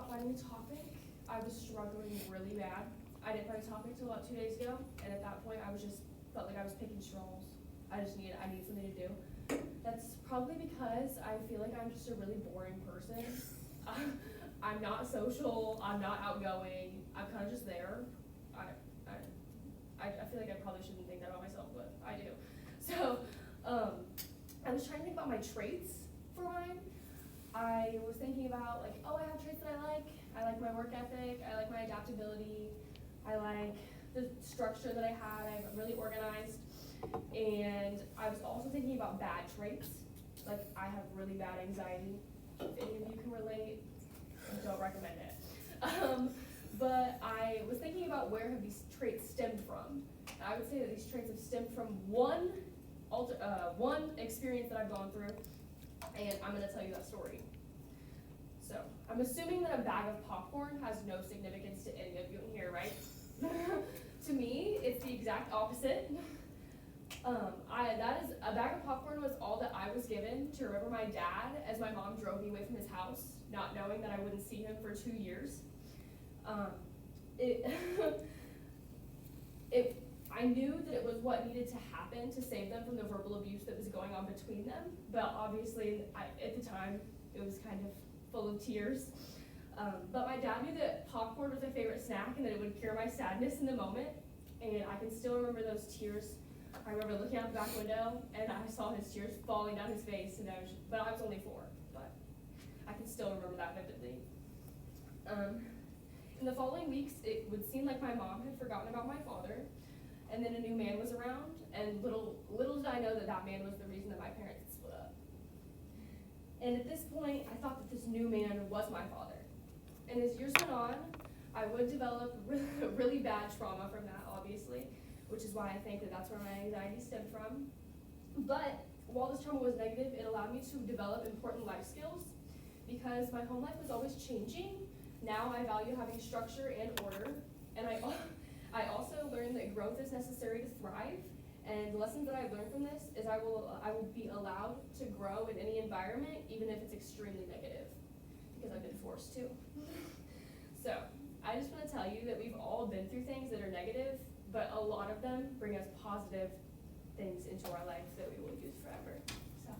about finding a topic, I was struggling really bad. I didn't find a topic till about 2 days ago, and at that point, felt like I was picking straws. I need something to do. That's probably because I feel like I'm just a really boring person. I'm not social. I'm not outgoing. I'm kind of just there. I feel like I probably shouldn't think that about myself, but I do. So, I was trying to think about my traits for mine. I was thinking about like, oh, I have traits that I like. I like my work ethic. I like my adaptability. I like the structure that I had. I'm really organized. And I was also thinking about bad traits. Like, I have really bad anxiety. If any of you can relate, I don't recommend it. But I was thinking about where have these traits stemmed from. And I would say that these traits have stemmed from one experience that I've gone through, and I'm going to tell you that story. So, I'm assuming that a bag of popcorn has no significance to any of you in here, right? To me, it's the exact opposite. A bag of popcorn was all that I was given to remember my dad as my mom drove me away from his house, not knowing that I wouldn't see him for 2 years. I knew that it was what needed to happen to save them from the verbal abuse that was going on between them, but obviously at the time it was kind of full of tears. But my dad knew that popcorn was my favorite snack and that it would cure my sadness in the moment, and I can still remember those tears. I remember looking out the back window and I saw his tears falling down his face, and but I was only 4, but I can still remember that vividly. In the following weeks, it would seem like my mom had forgotten about my father, and then a new man was around, and little did I know that that man was the reason that my parents had split up. And at this point, I thought that this new man was my father. And as years went on, I would develop really bad trauma from that, obviously, which is why I think that that's where my anxiety stemmed from. But while this trauma was negative, it allowed me to develop important life skills because my home life was always changing. Now I value having structure and order, and I also learned that growth is necessary to thrive. And the lessons that I've learned from this is I will be allowed to grow in any environment, even if it's extremely negative, because I've been forced to. So I just want to tell you that we've all been through things that are negative, but a lot of them bring us positive things into our life that we will use forever. So.